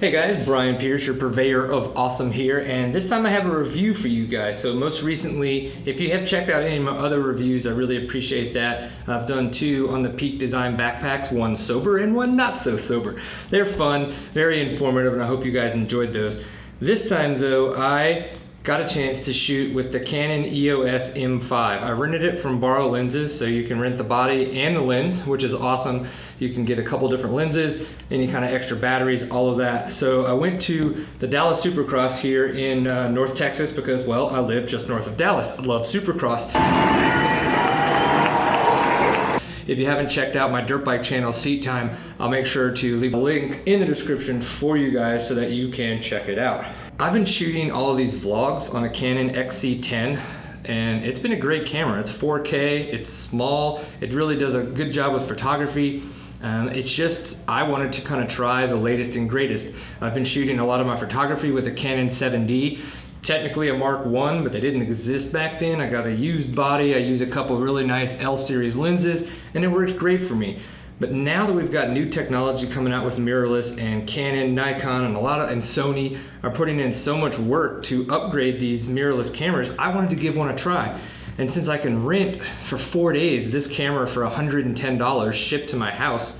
Hey guys, Brian Pierce, your purveyor of awesome here, and this time I have a review for you guys. So most recently, if you have checked out any of my other reviews, I really appreciate that. I've done two on the Peak Design backpacks, one sober and one not so sober. They're fun, very informative, and I hope you guys enjoyed those. This time though, I got a chance to shoot with the Canon EOS M5. I rented it from Borrow Lenses, so you can rent the body and the lens, which is awesome. You can get a couple different lenses, any kind of extra batteries, all of that. So I went to the Dallas Supercross here in North Texas because, well, I live just north of Dallas. I love Supercross. If you haven't checked out my dirt bike channel, Seat Time, I'll make sure to leave a link in the description for you guys so that you can check it out. I've been shooting all of these vlogs on a Canon XC10, and it's been a great camera. It's 4K, it's small, it really does a good job with photography. It's just, I wanted to kind of try the latest and greatest. I've been shooting a lot of my photography with a Canon 7D. Technically a Mark 1, but they didn't exist back then. I got a used body, I use a couple really nice L-series lenses, and it works great for me. But now that we've got new technology coming out with mirrorless, and Canon, Nikon, and Sony are putting in so much work to upgrade these mirrorless cameras, I wanted to give one a try. And since I can rent for 4 days this camera for $110 shipped to my house,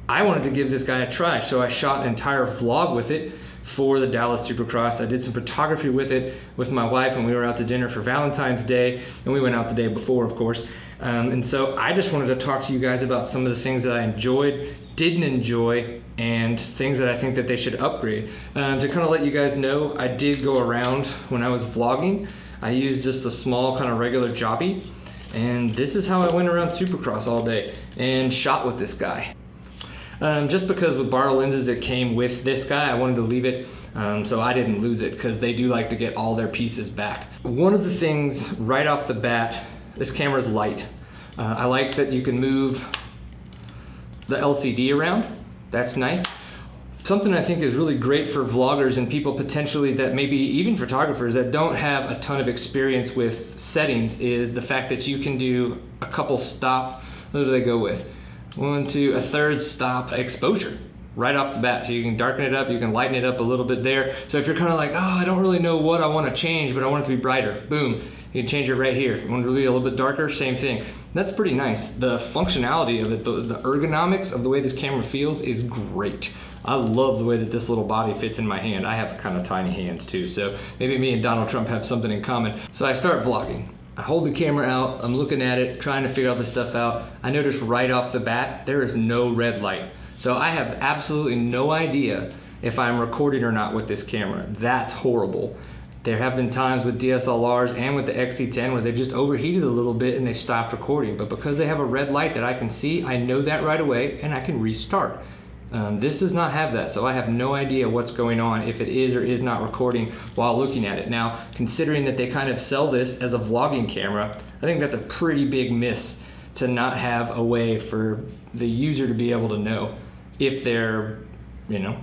I wanted to give this guy a try. So I shot an entire vlog with it for the Dallas Supercross. I did some photography with it with my wife when we were out to dinner for Valentine's Day, and we went out the day before, of course. And so I just wanted to talk to you guys about some of the things that I enjoyed, didn't enjoy, and things that I think that they should upgrade. To kind of let you guys know, I did go around when I was vlogging. I used just a small kind of regular jobby, and this is how I went around Supercross all day and shot with this guy. Just because with Borrow Lenses it came with this guy, I wanted to leave it so I didn't lose it, because they do like to get all their pieces back. One of the things right off the bat, this camera's light. I like that you can move the LCD around. That's nice. Something I think is really great for vloggers and people potentially that maybe even photographers that don't have a ton of experience with settings is the fact that you can do a couple stop, what do they go with? 1, 2, a third stop exposure right off the bat. So you can darken it up, you can lighten it up a little bit there. So if you're kind of like, oh, I don't really know what I want to change, but I want it to be brighter, boom, you can change it right here. You want it to be a little bit darker, same thing. That's pretty nice. The functionality of it, the ergonomics of the way this camera feels is great. I love the way that this little body fits in my hand. I have kind of tiny hands too, so maybe me and Donald Trump have something in common. So I start vlogging. I hold the camera out, I'm looking at it, trying to figure all this stuff out. I notice right off the bat, there is no red light. So I have absolutely no idea if I'm recording or not with this camera. That's horrible. There have been times with DSLRs and with the XC10 where they've just overheated a little bit and they've stopped recording. But because they have a red light that I can see, I know that right away and I can restart. This does not have that, so I have no idea what's going on if it is or is not recording while looking at it. Now, considering that they kind of sell this as a vlogging camera, I think that's a pretty big miss to not have a way for the user to be able to know if they're,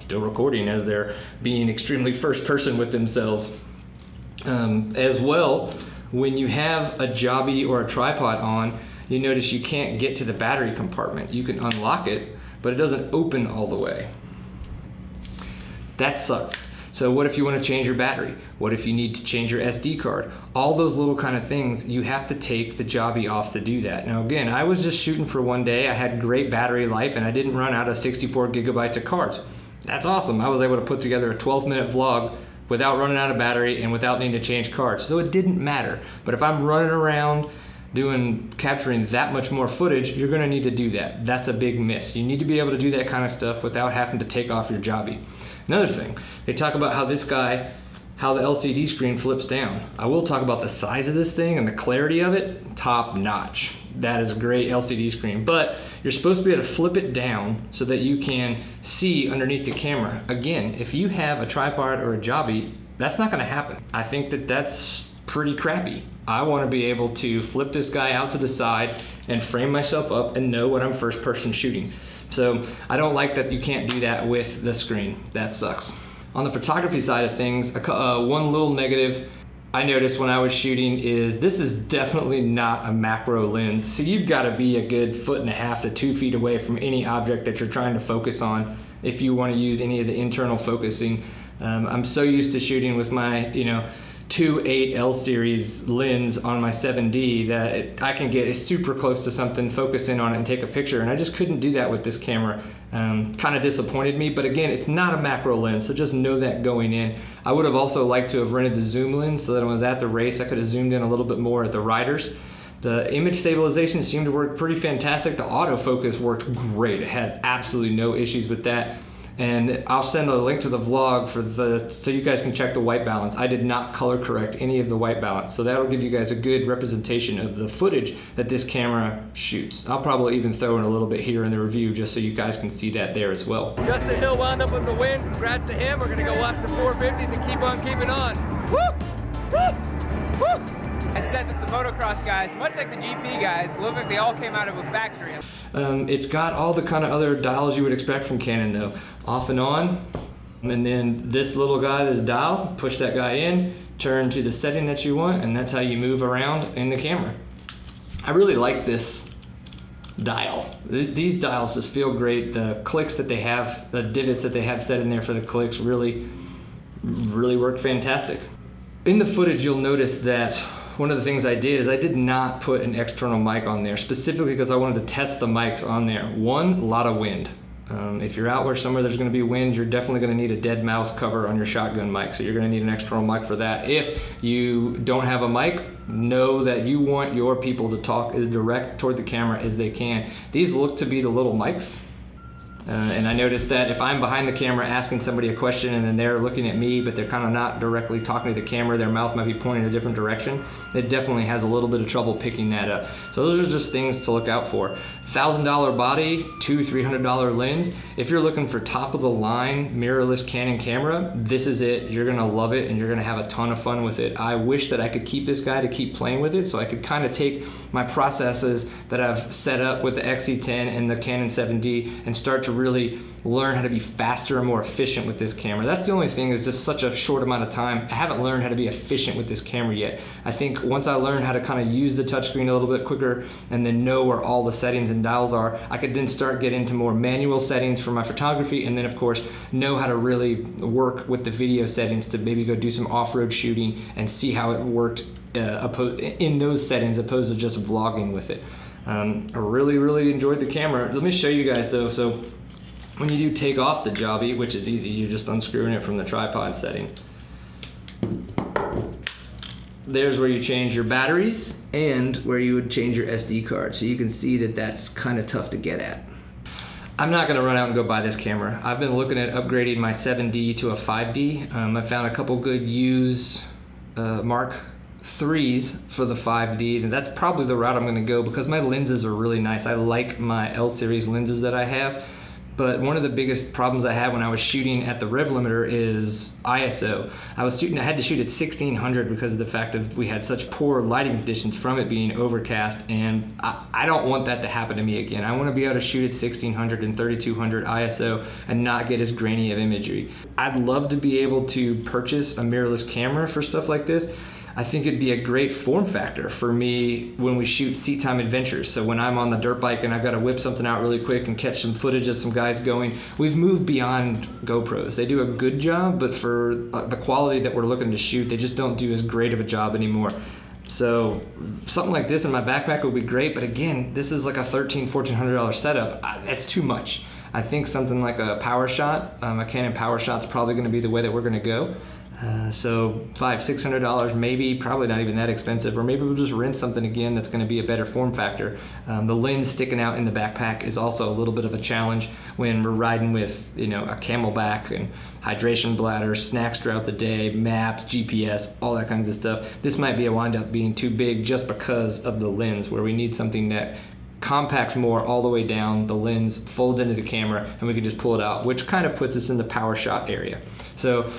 still recording, as they're being extremely first person with themselves. As well, when you have a jobby or a tripod on, you notice you can't get to the battery compartment. You can unlock it, but it doesn't open all the way. That sucks. So what if you want to change your battery? What if you need to change your SD card? All those little kind of things, you have to take the jobby off to do that. Now again, I was just shooting for one day. I had great battery life and I didn't run out of 64 gigabytes of cards. That's awesome. I was able to put together a 12-minute vlog without running out of battery and without needing to change cards. So it didn't matter. But if I'm running around capturing that much more footage, you're gonna need to do that. That's a big miss. You need to be able to do that kind of stuff without having to take off your jobby. Another thing, they talk about how the LCD screen flips down. I will talk about the size of this thing and the clarity of it, top notch. That is a great LCD screen, but you're supposed to be able to flip it down so that you can see underneath the camera. Again, if you have a tripod or a jobby, that's not gonna happen. I think that that's pretty crappy. I want to be able to flip this guy out to the side and frame myself up and know what I'm first person shooting. So I don't like that you can't do that with the screen. That sucks. On the photography side of things, one little negative I noticed when I was shooting is this is definitely not a macro lens. So you've got to be a good 1.5 to 2 feet away from any object that you're trying to focus on if you want to use any of the internal focusing. I'm so used to shooting with my 2.8 L series lens on my 7D that I can get super close to something, focus in on it and take a picture, and I just couldn't do that with this camera. Kind of disappointed me, but again, it's not a macro lens, so just know that going in. I would have also liked to have rented the zoom lens so that when I was at the race I could have zoomed in a little bit more at the riders. The image stabilization seemed to work pretty fantastic. The autofocus worked great. I had absolutely no issues with that. And I'll send a link to the vlog so you guys can check the white balance. I did not color correct any of the white balance, so that'll give you guys a good representation of the footage that this camera shoots. I'll probably even throw in a little bit here in the review just so you guys can see that there as well. Justin Hill wound up with the win. Congrats to him. We're gonna go watch the 450s and keep on keeping on. Woo! Woo! Woo! I said that the motocross guys, much like the GP guys, look like they all came out of a factory. It's got all the kind of other dials you would expect from Canon though. Off and on, and then this little guy, this dial, push that guy in, turn to the setting that you want, and that's how you move around in the camera. I really like this dial. These dials just feel great. The clicks that they have, the divots that they have set in there for the clicks really work fantastic. In the footage, you'll notice that one of the things I did is I did not put an external mic on there, specifically because I wanted to test the mics on there. One, a lot of wind. If you're out where somewhere there's going to be wind, you're definitely going to need a dead mouse cover on your shotgun mic, so you're going to need an external mic for that. If you don't have a mic, know that you want your people to talk as direct toward the camera as they can. These look to be the little mics. And I noticed that if I'm behind the camera asking somebody a question and then they're looking at me, but they're kind of not directly talking to the camera, their mouth might be pointing in a different direction, it definitely has a little bit of trouble picking that up. So those are just things to look out for. $1,000 body, $200-300 lens. If you're looking for top of the line mirrorless Canon camera, this is it. You're gonna love it and you're gonna have a ton of fun with it. I wish that I could keep this guy to keep playing with it so I could kind of take my processes that I've set up with the XE10 and the Canon 7D and start to really learn how to be faster and more efficient with this camera. That's the only thing, is just such a short amount of time. I haven't learned how to be efficient with this camera yet. I think once I learn how to kind of use the touchscreen a little bit quicker and then know where all the settings and dials are, I could then start getting into more manual settings for my photography, and then of course know how to really work with the video settings to maybe go do some off-road shooting and see how it worked in those settings opposed to just vlogging with it. I really enjoyed the camera. Let me show you guys though. So when you do take off the jobby, which is easy, you're just unscrewing it from the tripod setting. There's where you change your batteries and where you would change your SD card. So you can see that that's kind of tough to get at. I'm not gonna run out and go buy this camera. I've been looking at upgrading my 7D to a 5D. I found a couple good used Mark 3s for the 5D, and that's probably the route I'm gonna go because my lenses are really nice. I like my L series lenses that I have. But one of the biggest problems I had when I was shooting at the rev limiter is ISO. I had to shoot at 1600 because of the fact that we had such poor lighting conditions from it being overcast, and I don't want that to happen to me again. I want to be able to shoot at 1600 and 3200 ISO and not get as grainy of imagery. I'd love to be able to purchase a mirrorless camera for stuff like this. I think it'd be a great form factor for me when we shoot seat time adventures. So when I'm on the dirt bike and I've got to whip something out really quick and catch some footage of some guys going, we've moved beyond GoPros. They do a good job, but for the quality that we're looking to shoot, they just don't do as great of a job anymore. So something like this in my backpack would be great, but again, this is like a $1,400 setup. That's too much. I think something like a PowerShot, a Canon PowerShot's probably gonna be the way that we're gonna go. So $500-600 maybe, probably not even that expensive, or maybe we'll just rent something again that's going to be a better form factor. The lens sticking out in the backpack is also a little bit of a challenge when we're riding with a Camelback and hydration bladder, snacks throughout the day, maps, GPS, all that kinds of stuff. This might wind up being too big just because of the lens, where we need something that compacts more all the way down, the lens folds into the camera, and we can just pull it out, which kind of puts us in the PowerShot area. So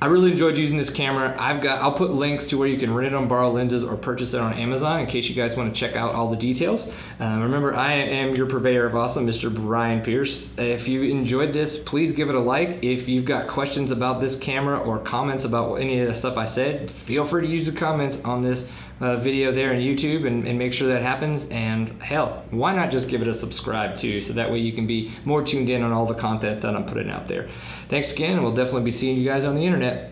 I really enjoyed using this camera. I'll put links to where you can rent it on borrow lenses or purchase it on Amazon in case you guys want to check out all the details. Remember, I am your purveyor of awesome, Mr. Brian Pierce. If you enjoyed this, please give it a like. If you've got questions about this camera or comments about any of the stuff I said, feel free to use the comments on this video there on YouTube and make sure that happens. And hell, why not just give it a subscribe too, so that way you can be more tuned in on all the content that I'm putting out there. Thanks again, and we'll definitely be seeing you guys on the internet.